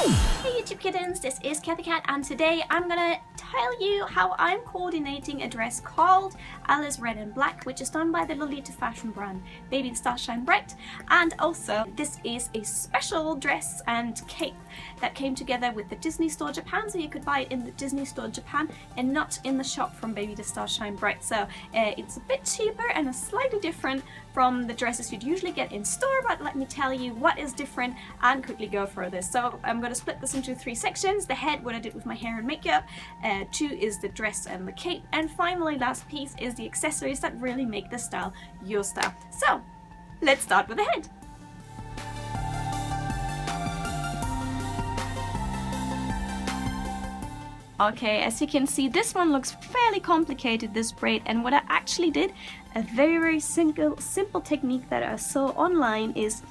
Hey YouTube kittens, this is Cathy Cat and today I'm gonna tell you how I'm coordinating a dress called Alice Red and Black, which is done by the Lolita fashion brand Baby the Stars Shine Bright. And also this is a special dress and cape that came together with the Disney Store Japan, so you could buy it in the Disney Store Japan and not in the shop from Baby the Stars Shine Bright. So it's a bit cheaper and it's slightly different from the dresses you'd usually get in store, but let me tell you what is different and quickly go for this. So I'm going to split this into 3 sections. The head, what I did with my hair and makeup, 2 is the dress and the cape, and finally last piece is the accessories that really make the style your style. So let's start with the head. Okay, as you can see, this one looks fairly complicated, this braid, and what I actually did, a very simple technique that I saw online is,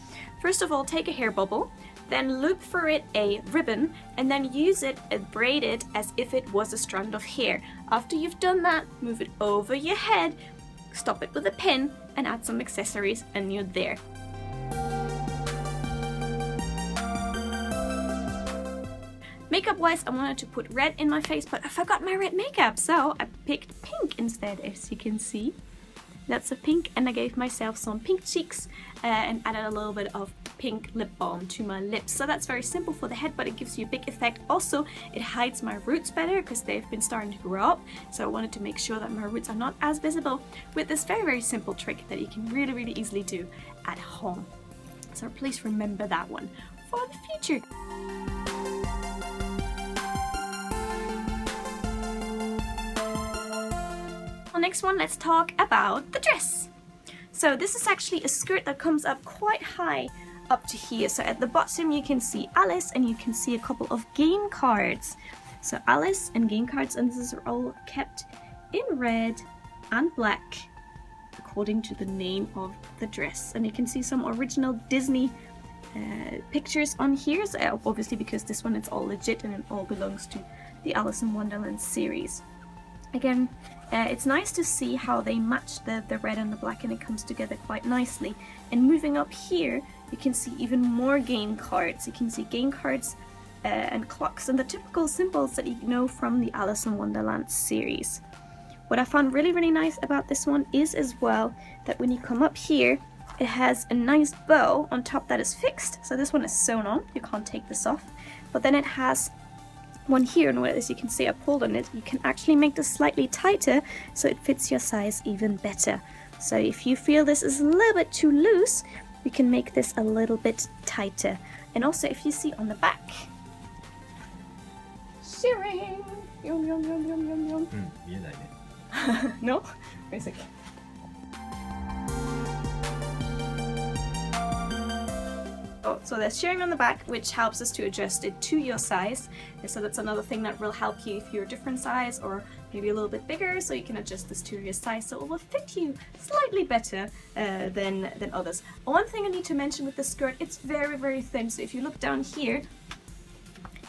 first of all, take a hair bubble, then loop for it a ribbon, and then use it and braid it as if it was a strand of hair. After you've done that, move it over your head, stop it with a pin, and add some accessories, and you're there. Makeup wise, I wanted to put red in my face, but I forgot my red makeup, so I picked pink instead, as you can see. Lots of pink, and I gave myself some pink cheeks and added a little bit of pink lip balm to my lips. So that's very simple for the head, but it gives you a big effect. Also, it hides my roots better because they've been starting to grow up, so I wanted to make sure that my roots are not as visible with this very simple trick that you can really easily do at home. So please remember that one for the future. Next one, let's talk about the dress. So this is actually a skirt that comes up quite high up to here. So at the bottom you can see Alice and you can see a couple of game cards. So Alice and game cards, and these are all kept in red and black according to the name of the dress. And you can see some original Disney pictures on here, so obviously because this one it's all legit and it all belongs to the Alice in Wonderland series. Again, it's nice to see how they match the red and the black, and it comes together quite nicely. And moving up here, you can see even more game cards. You can see game cards and clocks and the typical symbols that you know from the Alice in Wonderland series. What I found really nice about this one is as well that when you come up here, it has a nice bow on top that is fixed. So this one is sewn on, you can't take this off. But then it has one here, and as you can see I pulled on it, you can actually make this slightly tighter so it fits your size even better. So if you feel this is a little bit too loose, you can make this a little bit tighter. And also if you see on the back, sharing, yum. No? Basic. Oh, so there's shirring on the back, which helps us to adjust it to your size. And so that's another thing that will help you if you're a different size or maybe a little bit bigger, so you can adjust this to your size so it will fit you slightly better than others. One thing I need to mention with the skirt, it's very thin. So if you look down here,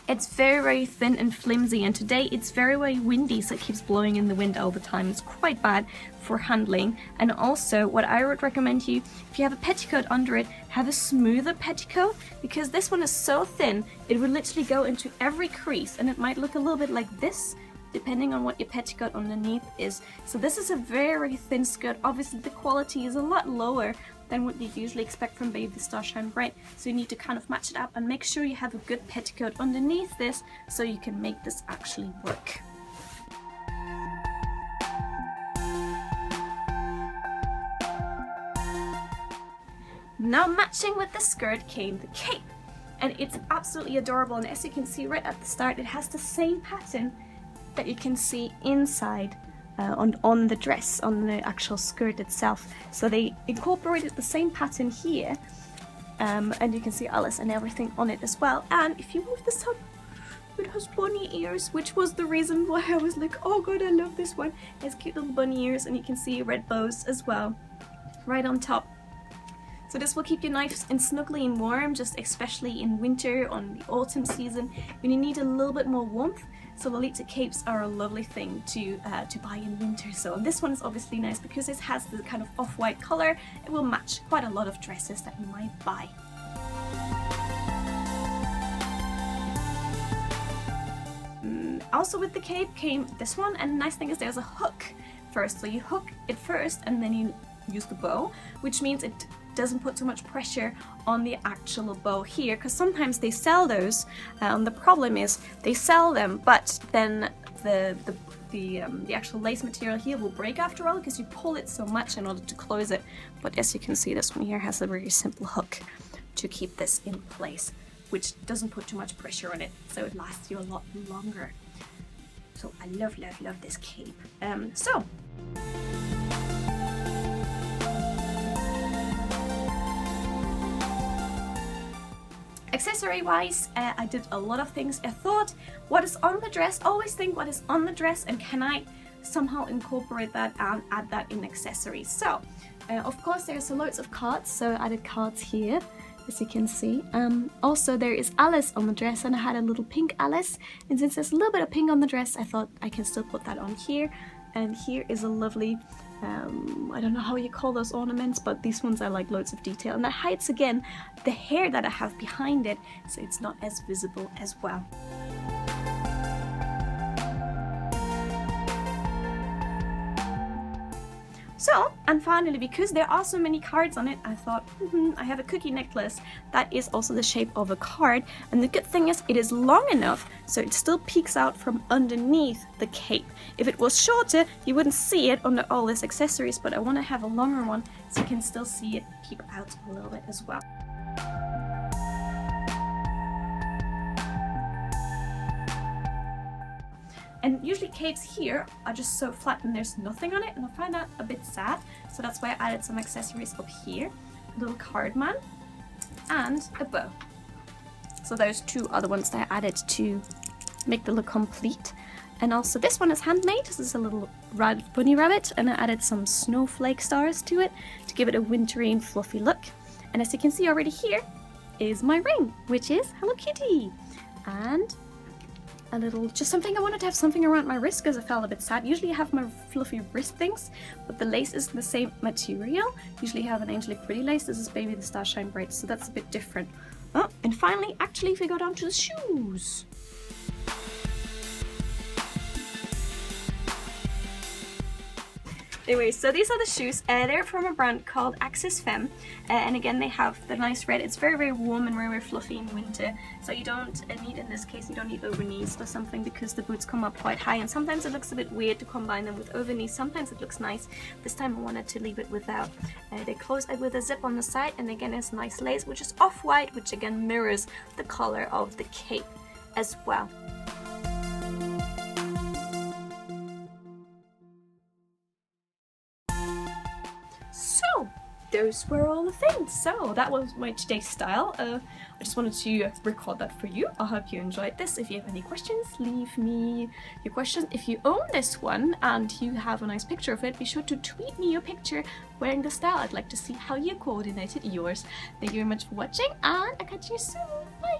it's very thin and flimsy, and today it's very windy, so it keeps blowing in the wind all the time. It's quite bad for handling. And also what I would recommend you, if you have a petticoat under it, have a smoother petticoat, because this one is so thin it will literally go into every crease, and it might look a little bit like this depending on what your petticoat underneath is. So this is a very thin skirt. Obviously the quality is a lot lower than what you usually expect from Baby the Stars Shine Bright, so you need to kind of match it up and make sure you have a good petticoat underneath this so you can make this actually work. Now matching with the skirt came the cape, and it's absolutely adorable, and as you can see right at the start, it has the same pattern that you can see inside on the dress, on the actual skirt itself. So they incorporated the same pattern here, and you can see Alice and everything on it as well. And if you move this up, it has bunny ears, which was the reason why I was like, oh god, I love this one. It has cute little bunny ears, and you can see red bows as well right on top. So this will keep you nice and snuggly and warm, just especially in winter, on the autumn season, when you need a little bit more warmth. So Lolita capes are a lovely thing to buy in winter. So this one is obviously nice because it has the kind of off-white color. It will match quite a lot of dresses that you might buy. Also with the cape came this one, and the nice thing is there's a hook first, so you hook it first and then you use the bow, which means it doesn't put too much pressure on the actual bow here, because sometimes they sell those. The problem is they sell them, but then the actual lace material here will break after all because you pull it so much in order to close it. But as you can see, this one here has a very simple hook to keep this in place, which doesn't put too much pressure on it, so it lasts you a lot longer. So I love this cape. Accessory wise, I did a lot of things. I thought, what is on the dress? Always think what is on the dress and can I somehow incorporate that and add that in accessories. So of course there's loads of cards, so I added cards here, as you can see. Also there is Alice on the dress, and I had a little pink Alice, and since there's a little bit of pink on the dress, I thought I can still put that on here. And here is a lovely, I don't know how you call those ornaments, but these ones are like loads of detail, and that hides again the hair that I have behind it, so it's not as visible as well. So, and finally, because there are so many cards on it, I thought, I have a cookie necklace that is also the shape of a card, and the good thing is it is long enough so it still peeks out from underneath the cape. If it was shorter, you wouldn't see it under all these accessories, but I want to have a longer one so you can still see it peep out a little bit as well. And usually capes here are just so flat and there's nothing on it, and I find that a bit sad. So that's why I added some accessories up here. A little card man and a bow. So those two are the ones that I added to make the look complete. And also this one is handmade. This is a little bunny rabbit, and I added some snowflake stars to it to give it a wintry and fluffy look. And as you can see already here is my ring, which is Hello Kitty. And a little, just something, I wanted to have something around my wrist because I felt a bit sad. Usually I have my fluffy wrist things, but the lace is the same material. Usually I have an Angelic Pretty lace. This is Baby the Star Shine Bright, so that's a bit different. Oh, and finally, actually, if we go down to the shoes. Anyway, so these are the shoes. They're from a brand called Axis Femme, and again they have the nice red. It's very warm and very fluffy in winter, so you don't need, in this case, you don't need over knees or something because the boots come up quite high, and sometimes it looks a bit weird to combine them with over knees. Sometimes it looks nice. This time I wanted to leave it without. They close with a zip on the side, and again it's nice lace, which is off-white, which again mirrors the color of the cape as well. Those were all the things. So that was my today's style. I just wanted to record that for you. I hope you enjoyed this. If you have any questions, leave me your questions. If you own this one and you have a nice picture of it, be sure to tweet me your picture wearing the style. I'd like to see how you coordinated yours. Thank you very much for watching, and I'll catch you soon. Bye!